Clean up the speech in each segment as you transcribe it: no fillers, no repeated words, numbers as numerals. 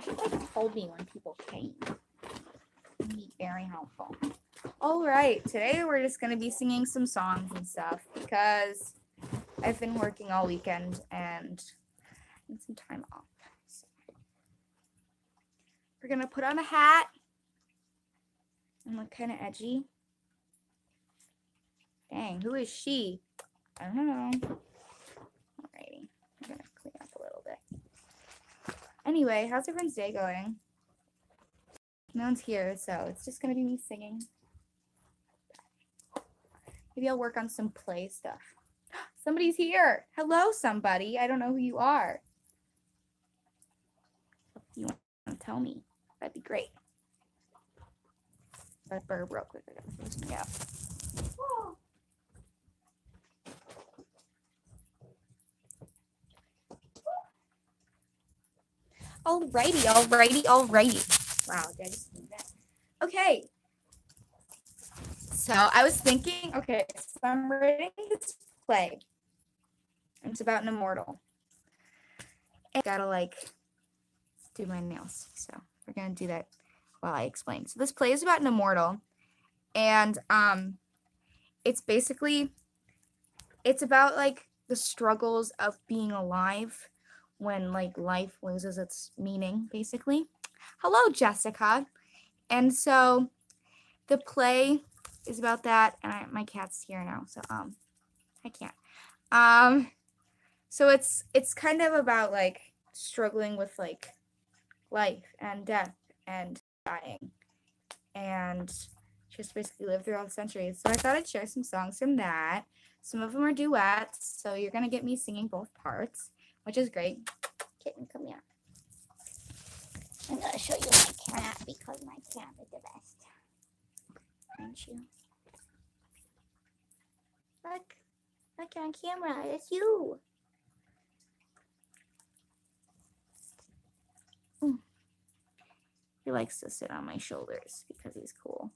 wish you like told me when people came. It'd be very helpful. All right, today we're just gonna be singing some songs and stuff because I've been working all weekend and I need some time off. So we're gonna put on a hat and look kind of edgy. Dang, who is she? I don't know. Alrighty, I'm gonna clean up a little bit. Anyway, how's everyone's day going? No one's here, so it's just gonna be me singing. Maybe I'll work on some play stuff. Somebody's here. Hello, somebody. I don't know who you are. If you want to tell me, that'd be great. That burp real quick. I gotta finish me up. Alrighty. Wow, did I just do that? Okay. So I was thinking, okay, so I'm writing this play. It's about an immortal. And I gotta like do my nails. So we're gonna do that while I explain. So this play is about an immortal, and it's about like the struggles of being alive when like life loses its meaning, basically. Hello, Jessica. And so the play is about that, and my cat's here now, so I can't. So it's kind of about like struggling with like life and death and dying, and just basically live through all the centuries. So I thought I'd share some songs from that. Some of them are duets, so you're gonna get me singing both parts, which is great. Kitten, come here. I'm gonna show you my cat because my cat is the best. Aren't you? Look on camera. It's you. He likes to sit on my shoulders because he's cool.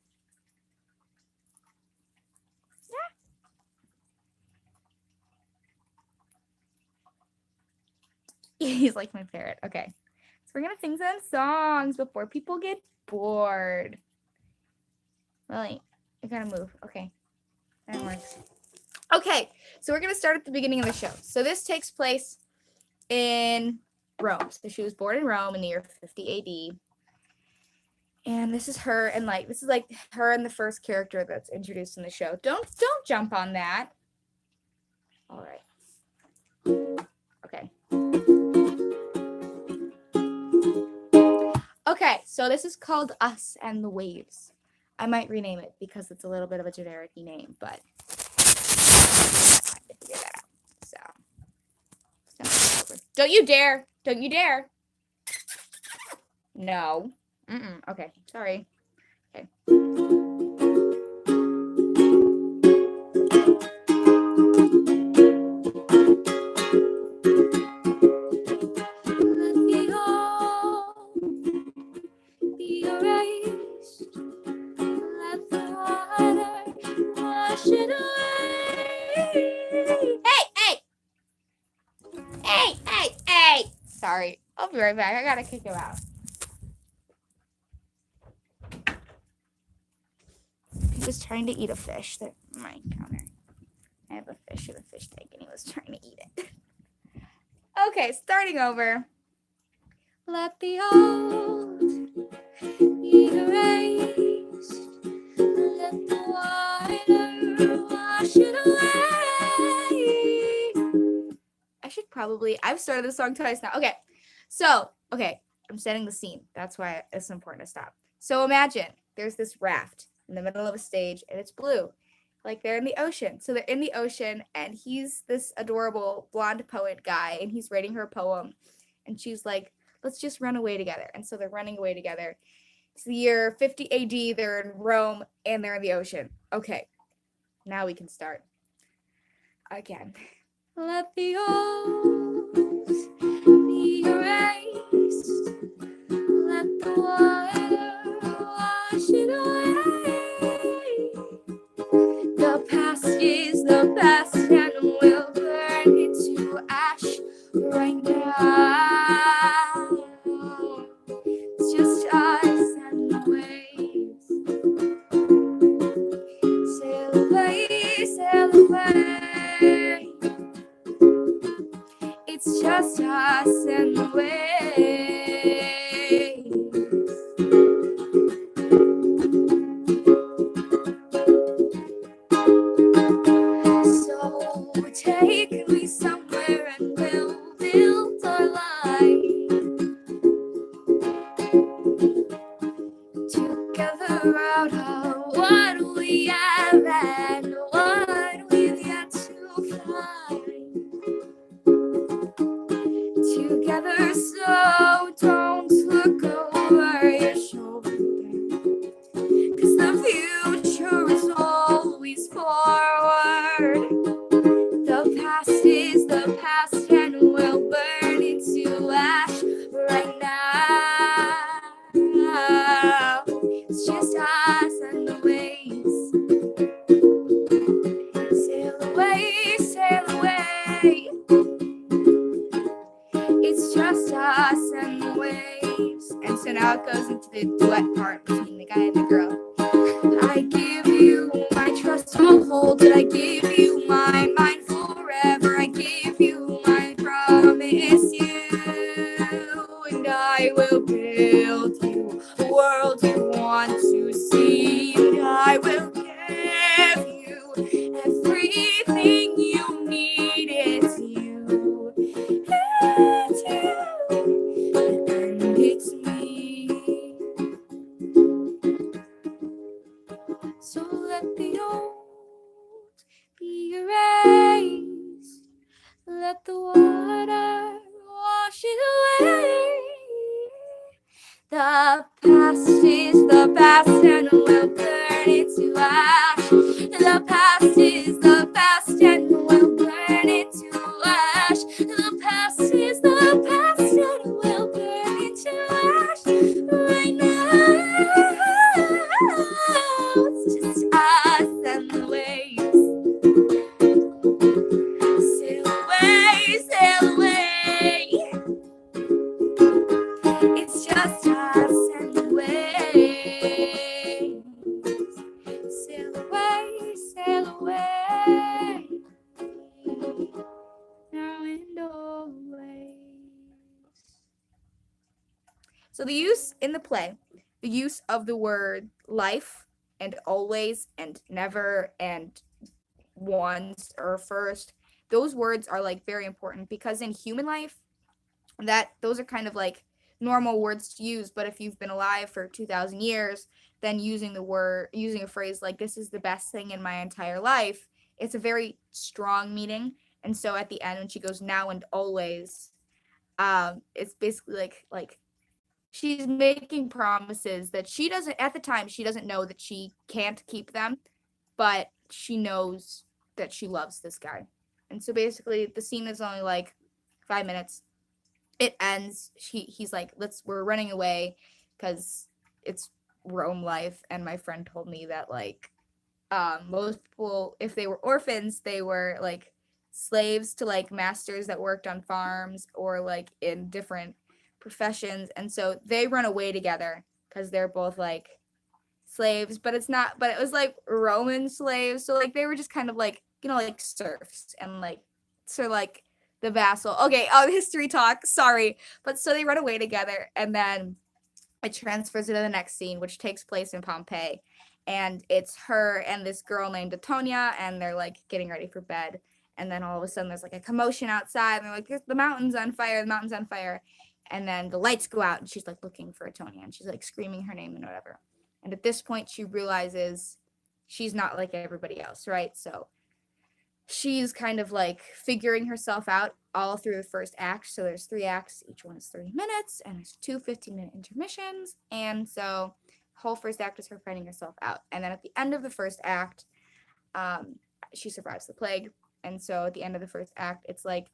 Yeah. He's like my parrot. Okay. So we're going to sing some songs before people get bored. Really? I gotta move. Okay. That works. Okay. So we're going to start at the beginning of the show. So this takes place in Rome. So she was born in Rome in the year 50 AD. And this is her, and like this is like her and the first character that's introduced in the show. Don't jump on that. All right. Okay. Okay, so this is called Us and the Waves. I might rename it because it's a little bit of a generic name, but I have to figure that out. So don't you dare! Don't you dare! No. Okay, sorry. Okay. Hey! Sorry, I'll be right back. I gotta kick him out. He was trying to eat a fish that my counter. I have a fish in a fish tank and he was trying to eat it. Okay, starting over. Let the old be erased. Let the water wash it away. I've started this song twice now. Okay, I'm setting the scene. That's why it's important to stop. So imagine there's this raft in the middle of a stage and it's blue, like they're in the ocean. So they're in the ocean and he's this adorable blonde poet guy and he's writing her a poem and she's like, let's just run away together. And so they're running away together. It's the year 50 AD, they're in Rome and they're in the ocean. Okay, now we can start again. Let the old be erased. Let the water wash it away. The past is the past and will burn it to ash right now. figure out what we have and what we've yet to find together. So don't look over your shoulder, 'cause the future is always forward. The past is the past and will burn into ash right now. It's just us and the waves. Sail away, sail away. It's just us and the waves. And so now it goes into the duet part between the guy and the girl. I give you my trust, I'll hold it. I give you my mind forever. I give you my promise, you and I will build you a world you want to see. And I will give you everything you need. It's you, it's you, and it's me. So let the old be erased. Let the water wash it away. The past is the past and will burn into ash. The past is the past and will burn into ash. The past is the past and will burn into ash right now. It's just us and the waves. Sail away, sail away. It's just us and the waves. Sail away, sail away. Now and always. So the use in the play, the use of the word life and always and never and once or first, those words are like very important because in human life, that those are kind of like normal words to use. But if you've been alive for 2,000 years, then using a phrase like this is the best thing in my entire life, it's a very strong meaning. And so at the end when she goes now and always, it's basically like she's making promises that she doesn't, at the time she doesn't know that she can't keep them, but she knows that she loves this guy. And so basically the scene is only like 5 minutes. It ends, he's like, we're running away because it's Rome life. And my friend told me that like most people, if they were orphans, they were like slaves to like masters that worked on farms or like in different professions. And so they run away together because they're both like slaves, but it was like Roman slaves. So like they were just kind of like, like serfs and like, so like the vassal. Okay, history talk, sorry. But so they run away together and then it transfers into the next scene, which takes place in Pompeii. And it's her and this girl named Antonia, and they're like getting ready for bed. And then all of a sudden there's like a commotion outside, and they're like, the mountain's on fire, the mountain's on fire. And then the lights go out, and she's like looking for Antonia, and she's like screaming her name and whatever. And at this point, she realizes she's not like everybody else, right? So she's kind of like figuring herself out all through the first act. So there's 3 acts, each one is 30 minutes, and there's 2 15-minute intermissions. And so whole first act is her finding herself out. And then at the end of the first act, she survives the plague. And so at the end of the first act, it's like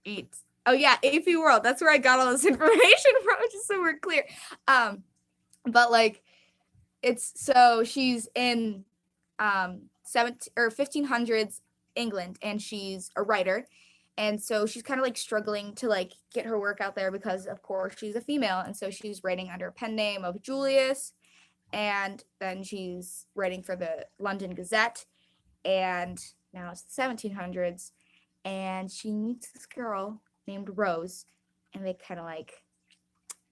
AP World. That's where I got all this information from, just so we're clear. But like so she's in 1500s England, and she's a writer, and so she's kind of like struggling to like get her work out there because of course she's a female, and so she's writing under a pen name of Julius, and then she's writing for the London Gazette, and now it's the 1700s, and she meets this girl named Rose, and they kind of like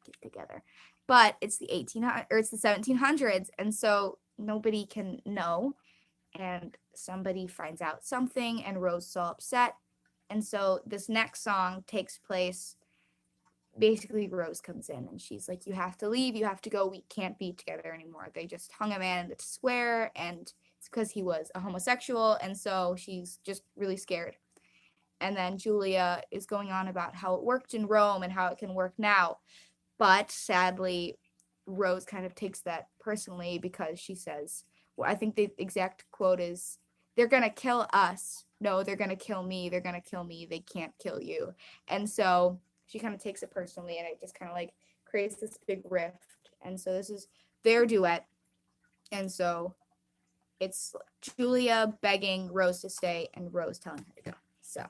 get together. But it's the 1700s, and so nobody can know, and somebody finds out something, and Rose is so upset. And so this next song takes place basically Rose comes in and she's like, you have to leave, you have to go, we can't be together anymore. They just hung a man in the square, and it's because he was a homosexual, and so she's just really scared. And then Julia is going on about how it worked in Rome and how it can work now. But sadly, Rose kind of takes that personally because she says, well, I think the exact quote is, they're going to kill us. No, they're going to kill me. They're going to kill me. They can't kill you. And so she kind of takes it personally, and it just kind of like creates this big rift. And so this is their duet. And so it's Julia begging Rose to stay and Rose telling her to go. So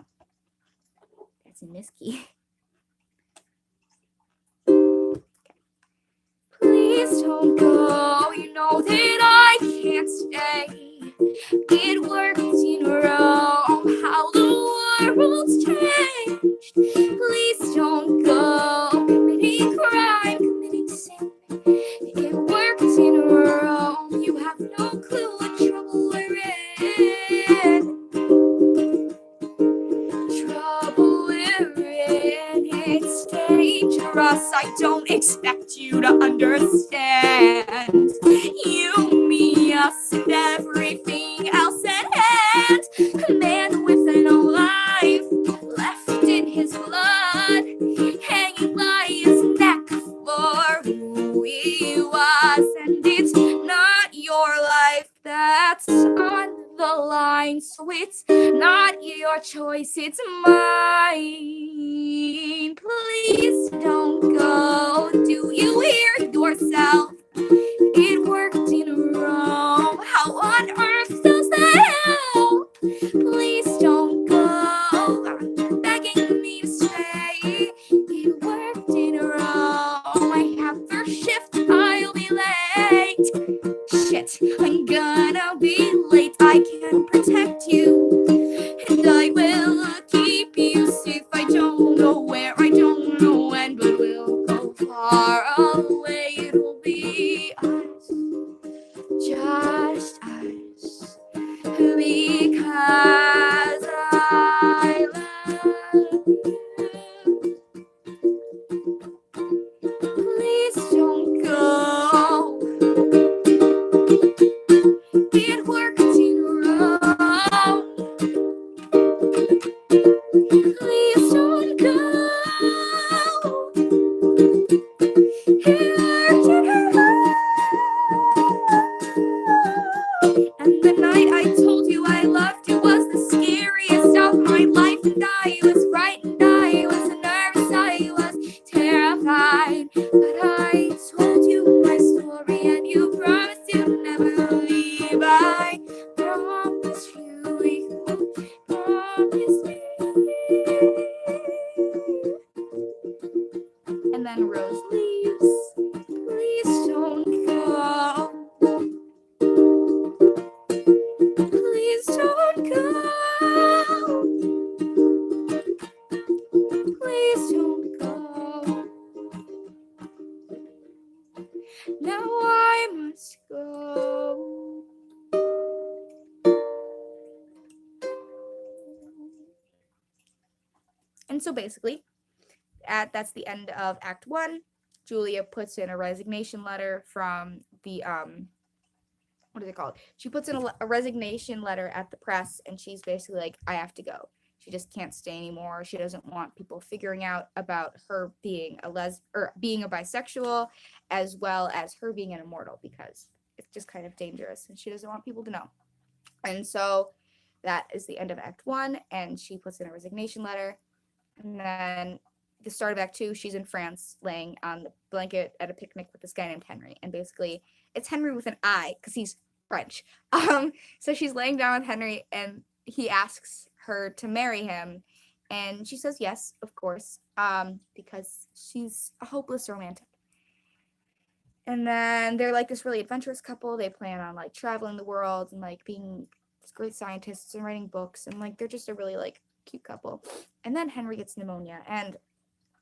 that's in this key. Please don't go, you know that I can't stay. It worked in Rome, how the world's changed. Please don't go, committing crime, committing sin. It worked in Rome, you have no clue what trouble we're in. Trouble we're in, it's dangerous. I don't expect you to understand. You, me, us, and everything else at hand. A man with no life left in his blood, hanging by his neck for who he was. And it's not your life that's on the line, so it's not your choice, it's mine. Please don't go. Do you hear yourself? It worked in Rome. How on earth does that help? Please don't go. I'm begging me to stay. It worked in Rome. I have first shift. I'll be late. Shit, I'm gonna be late. I can protect you, and I will keep you safe. I don't know where, I don't know when, but we'll go far away. It'll be us, just us, because I love you. Please don't go. It worked in Rome. Please don't go. It worked in Rome. And the night I told you I loved you was the scariest of my life. And I was frightened, I was nervous, I was terrified. But I told you my story, and you promised you'd never leave. I promise you promise me. And then Rose leaves. Please don't go. Please don't go. Please don't go. Now I must go. And so basically, that's the end of Act 1. Julia puts in a resignation letter from the what is it called? She puts in a resignation letter at the press, and she's basically like, I have to go. She just can't stay anymore. She doesn't want people figuring out about her being being a bisexual, as well as her being an immortal, because it's just kind of dangerous, and she doesn't want people to know. And so that is the end of Act 1, and she puts in a resignation letter. And then the start of Act 2, she's in France, laying on the blanket at a picnic with this guy named Henry. And basically, it's Henry with an I, because he's French. So she's laying down with Henry, and he asks her to marry him. And she says yes, of course, because she's a hopeless romantic. And then they're like this really adventurous couple. They plan on like traveling the world and like being great scientists and writing books. And like they're just a really like cute couple. And then Henry gets pneumonia, and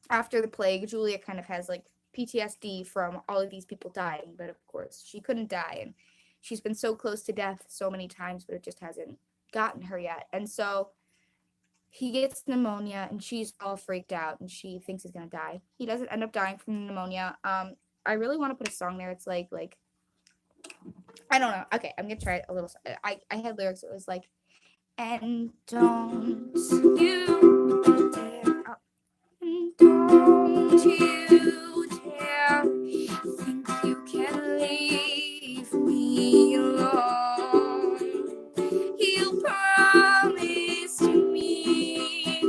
after the plague, Julia kind of has like PTSD from all of these people dying, but of course she couldn't die, and she's been so close to death so many times, but it just hasn't gotten her yet. And so he gets pneumonia and she's all freaked out and she thinks he's gonna die. He doesn't end up dying from pneumonia. I really want to put a song there. It's like I don't know. Okay, I'm gonna try it a little. I had lyrics. It was like, and don't you dare, and don't you dare think you can leave me alone. You promised me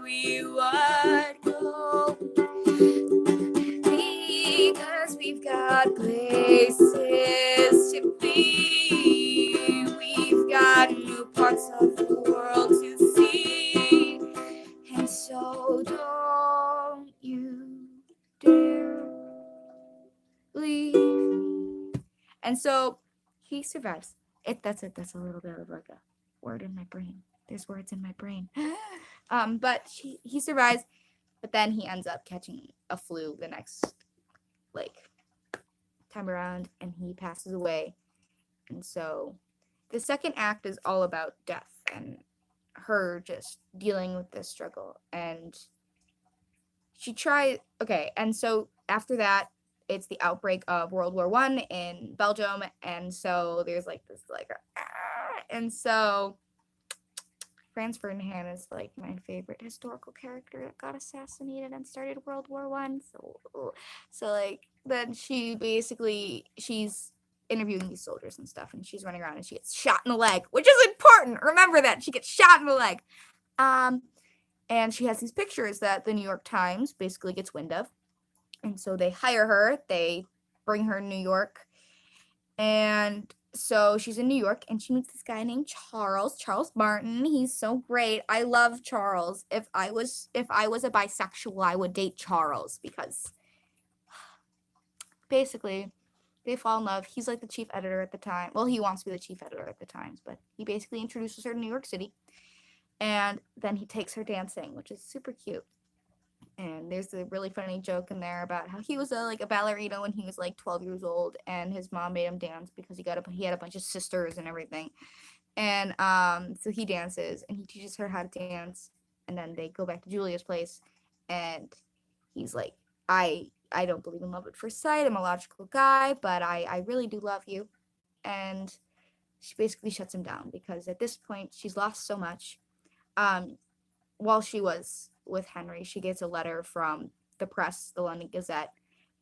we would go because we've got places to be. We've got new parts of the world to see. And so don't you dare leave me. And so he survives. That's it. That's a little bit of like a word in my brain. There's words in my brain. But he survives, but then he ends up catching a flu the next time around, and he passes away. And so the second act is all about death and her just dealing with this struggle. And she tried. Okay, and so after that, it's the outbreak of World War I in Belgium, and so there's this and so Franz Ferdinand is my favorite historical character that got assassinated and started World War I. So then she's interviewing these soldiers and stuff, and she's running around and she gets shot in the leg, which is important. Remember that she gets shot in the leg. And she has these pictures that the New York Times basically gets wind of. And so they hire her, they bring her to New York. And so she's in New York and she meets this guy named Charles Martin. He's so great. I love Charles. If I was a bisexual, I would date Charles because basically they fall in love. He's like the chief editor at the time. Well, he wants to be the chief editor at the Times, but he basically introduces her to New York City. And then he takes her dancing, which is super cute. And there's a really funny joke in there about how he was a ballerina when he was 12 years old, and his mom made him dance because he had a bunch of sisters and everything. And so he dances and he teaches her how to dance, and then they go back to Julia's place, and he's like, I don't believe in love at first sight. I'm a logical guy, but I really do love you. And she basically shuts him down because at this point she's lost so much. While she was with Henry, she gets a letter from the press, the London Gazette,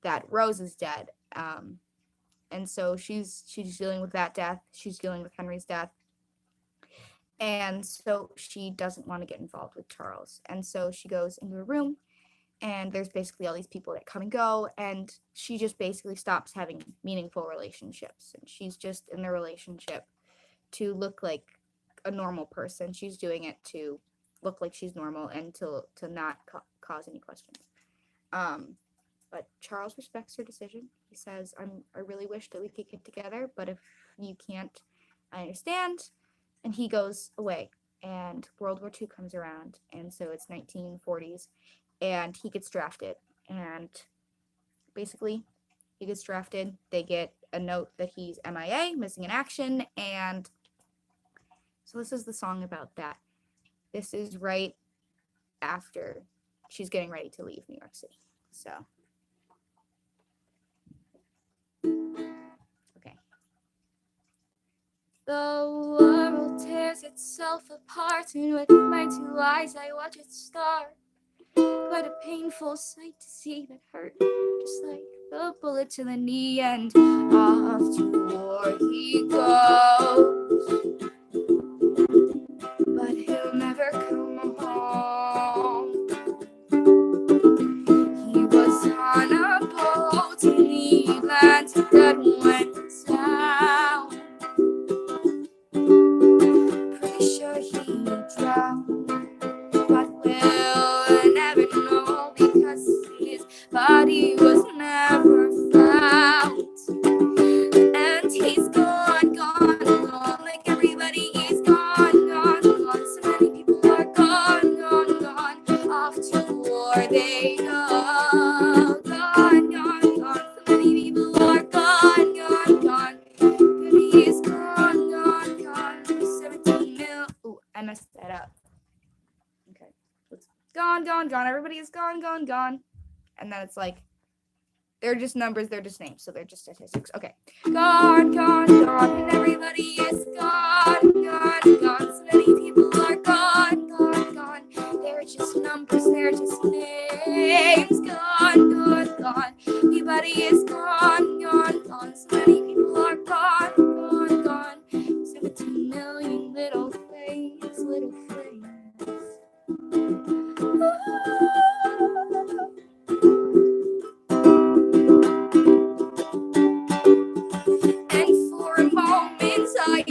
that Rose is dead. And so she's dealing with that death. She's dealing with Henry's death. And so she doesn't want to get involved with Charles. And so she goes into a room, and there's basically all these people that come and go, and she just basically stops having meaningful relationships. And she's just in the relationship to look like a normal person. She's doing it to look like she's normal and to not cause any questions. But Charles respects her decision. He says, I really wish that we could get together, but if you can't, I understand. And he goes away, and World War II comes around, and so it's 1940s, and he gets drafted. And basically, he gets drafted. They get a note that he's MIA, missing in action, and so this is the song about that. This is right after she's getting ready to leave New York City. So, okay. The world tears itself apart, and with my two eyes I watch it start. Quite a painful sight to see that hurt, just like the bullet to the knee, and off to war he goes. But he'll never come home. He was on a boat in the Atlantic that went down. Pretty sure he drowned, but we'll never know because his body was never found. And he's gone, like everybody is gone, gone. So many people are gone, off to war they go. Gone, so many people are gone, gone, gone, gone. Everybody is gone, gone, gone. And then it's like, they're just numbers, they're just names, so they're just statistics. Okay. Gone, gone, gone, and everybody is gone, gone, gone. So many people are gone, gone, gone. They're just numbers, they're just names. Gone, gone, gone. Everybody is gone, gone, gone. So many people are gone, gone, gone. 17 million little flames, little flames. And for a moment I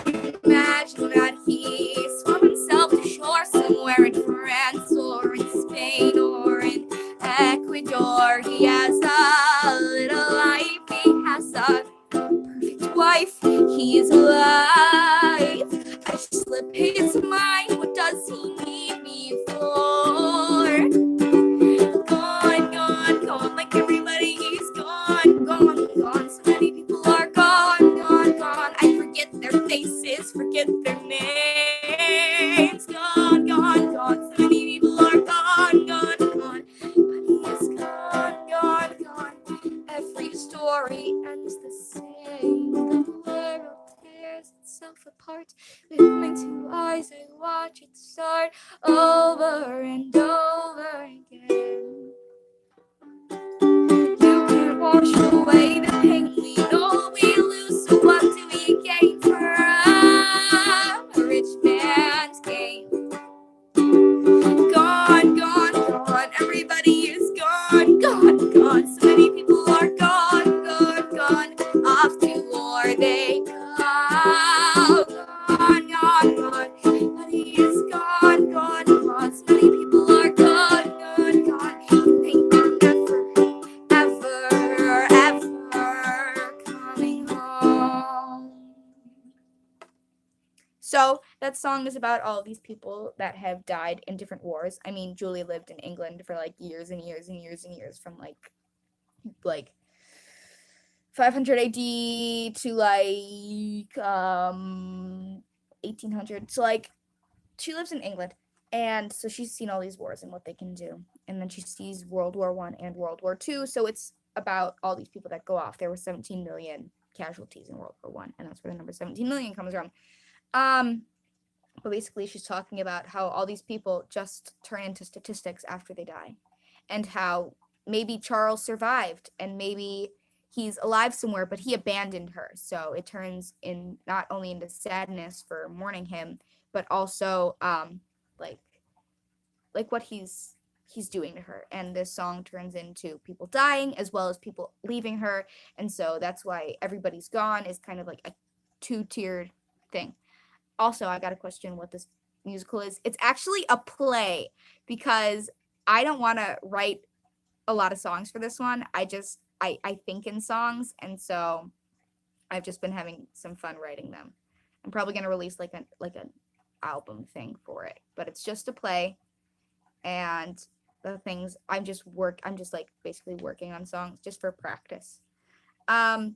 imagine that he swam himself to shore somewhere in France or in Spain or in Ecuador. He has a little life, he has a perfect wife, he is alive. I slip his mind, what does he need me for? Gone, gone, gone, like everybody is gone, gone, gone. So many people are gone, gone, gone. I forget their faces, forget their names. Gone, gone, gone. So many people are gone, gone, gone. But he is gone, gone, gone. Every story ends the same. The world tears itself apart. With my 2 eyes, I watch it start over and over again. You can wash away the pain we know we lose. So what do we gain for a rich man's gain? Gone, gone, gone. Everybody is gone, gone, gone. So many people are gone, gone, gone. Off to war they go. Gone, gone, gone. Everybody is gone, gone, gone. So many people are gone, gone, gone. And they are never, ever coming home. So that song is about all of these people that have died in different wars. I mean, Julia lived in England for like years and years and years and years, from like 500 AD to like 1800. So like she lives in England, and so she's seen all these wars and what they can do. And then she sees World War I and World War II. So it's about all these people that go off. There were 17 million casualties in World War I, and that's where the number 17 million comes from. But basically she's talking about how all these people just turn into statistics after they die, and how maybe Charles survived and maybe he's alive somewhere, but he abandoned her. So it turns in not only into sadness for mourning him, but also like what he's doing to her. And this song turns into people dying as well as people leaving her. And so that's why Everybody's Gone is kind of like a 2-tiered thing. Also, I got to question what this musical is. It's actually a play, because I don't want to write a lot of songs for this one. I think in songs, and so I've just been having some fun writing them. I'm probably going to release like an album thing for it, but it's just a play. And the things I'm just like basically working on songs just for practice. And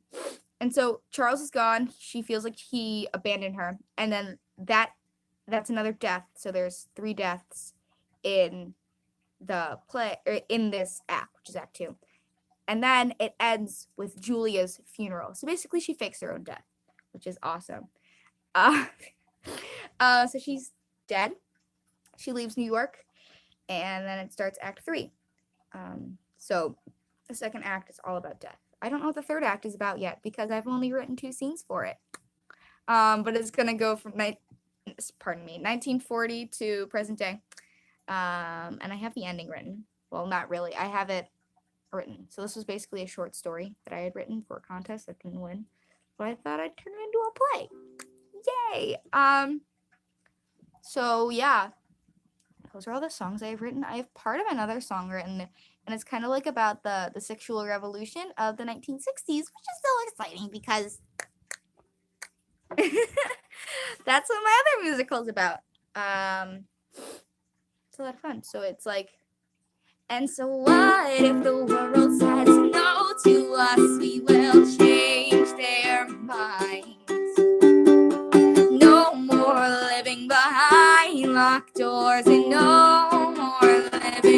so Charles is gone. She feels like he abandoned her. And then that's another death. So there's 3 deaths in the play, or in this act, which is Act 2. And then it ends with Julia's funeral. So basically she fakes her own death, which is awesome. So she's dead. She leaves New York, and then it starts Act 3. So the second act is all about death. I don't know what the third act is about yet, because I've only written 2 scenes for it. But it's going to go from 1940 to present day. And I have the ending written. Well, not really. I have it written. So this was basically a short story that I had written for a contest that didn't win. But I thought I'd turn it into a play. Yay! So yeah, those are all the songs I've written. I have part of another song written, and it's kind of like about the sexual revolution of the 1960s, which is so exciting because that's what my other musical's about. It's a lot of fun. So it's like, and so what if the world says no to us? We will change their minds. No more living behind locked doors, and no more living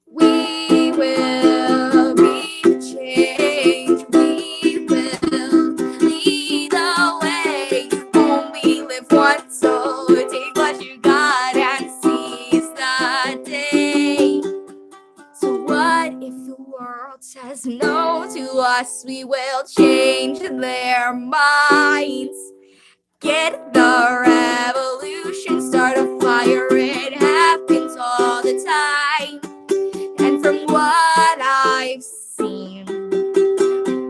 We will be changed. We will lead the way. Only live once, so take what you got and seize the day. So what if the world says no to us? We will change their minds. Get the revolution, start a fire, it happens all the time. And from what I've seen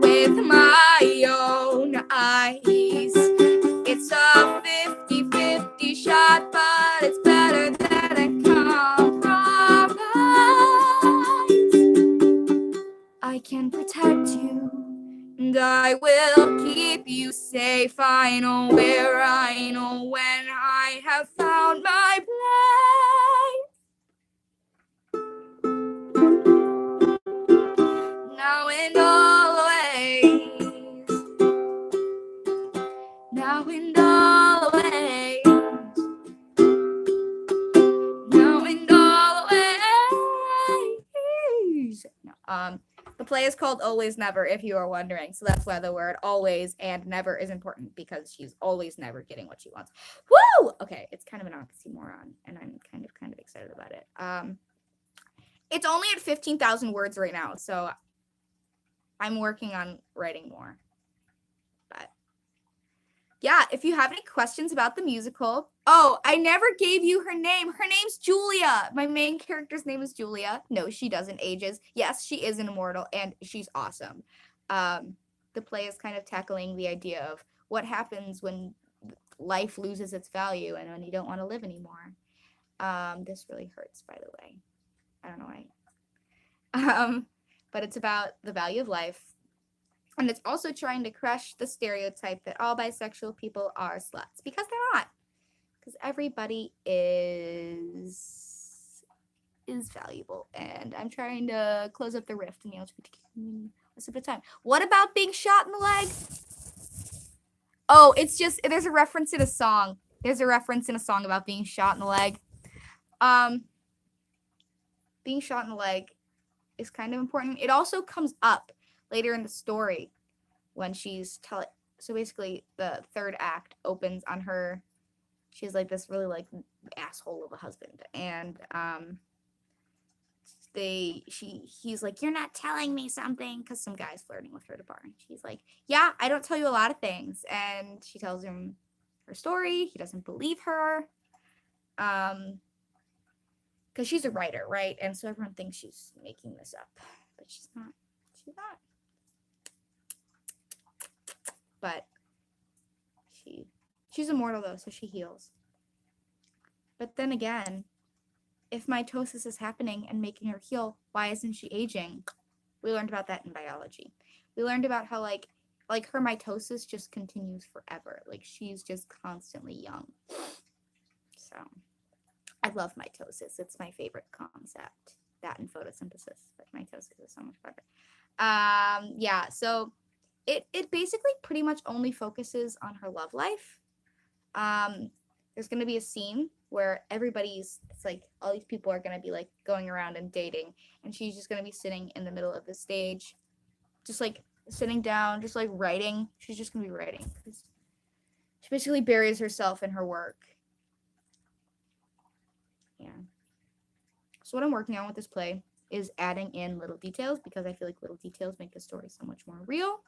with my own eyes, it's a 50-50 shot, but it's better than a compromise. I can protect you, and I will keep you safe. I know where I know when I have found my place. Now and always. Now and always. Now and always. The play is called Always Never, if you are wondering. So that's why the word always and never is important, because she's always never getting what she wants. Woo! Okay, it's kind of an oxymoron, and I'm kind of excited about it. It's only at 15,000 words right now, so I'm working on writing more. But yeah, if you have any questions about the musical. Oh, I never gave you her name. Her name's Julia. My main character's name is Julia. No, she doesn't ages. Yes, she is an immortal, and she's awesome. The play is kind of tackling the idea of what happens when life loses its value and when you don't want to live anymore. This really hurts, by the way. I don't know why. But it's about the value of life. And it's also trying to crush the stereotype that all bisexual people are sluts, because they're not. Because everybody is valuable, and I'm trying to close up the rift in the LGBTQ community most of the time. What about being shot in the leg? Oh, it's just, there's a reference in a song. There's a reference in a song about being shot in the leg. Being shot in the leg is kind of important. It also comes up later in the story when she's so basically the third act opens on her. She's like this really like asshole of a husband, and he's like, you're not telling me something, because some guy's flirting with her at a bar, and she's like, yeah, I don't tell you a lot of things, and she tells him her story. He doesn't believe her, because she's a writer, right? And so everyone thinks she's making this up, but she's not. But she's immortal though, so she heals. But then again, if mitosis is happening and making her heal, why isn't she aging? We learned about that in biology. We learned about how like her mitosis just continues forever. Like she's just constantly young. So I love mitosis. It's my favorite concept. That and photosynthesis, but mitosis is so much better. Yeah, so it basically pretty much only focuses on her love life. There's going to be a scene where it's like all these people are going to be like going around and dating, and she's just going to be sitting in the middle of the stage, just like sitting down, just like writing. She's just going to be writing. She basically buries herself in her work. Yeah. So what I'm working on with this play is adding in little details, because I feel like little details make the story so much more real.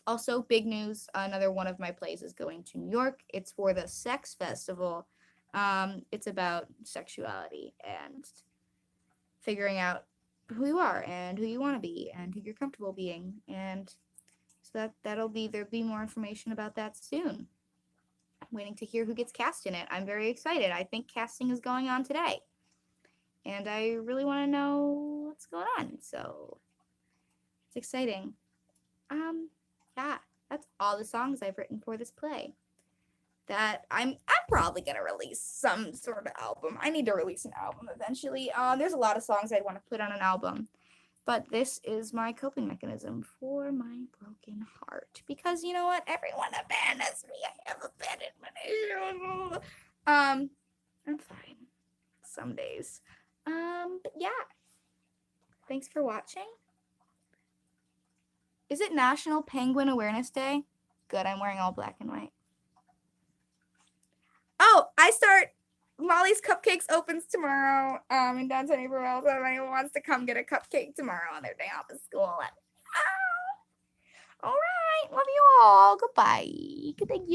Also, big news, another one of my plays is going to New York. It's for the Sex Festival. It's about sexuality and figuring out who you are and who you want to be and who you're comfortable being. And so there'll be more information about that soon. I'm waiting to hear who gets cast in it. I'm very excited. I think casting is going on today, and I really want to know what's going on. So it's exciting. Yeah, that's all the songs I've written for this play. That I'm probably gonna release some sort of album. I need to release an album eventually. There's a lot of songs I'd want to put on an album, but this is my coping mechanism for my broken heart. Because you know what? Everyone abandons me. I have abandonment issues. I'm fine. some days. But yeah. Thanks for watching. Is it National Penguin Awareness Day? Good, I'm wearing all black and white. Oh, Molly's Cupcakes opens tomorrow in downtown Naperville. So if anyone wants to come get a cupcake tomorrow on their day off of school. All right, love you all. Goodbye. Thank you.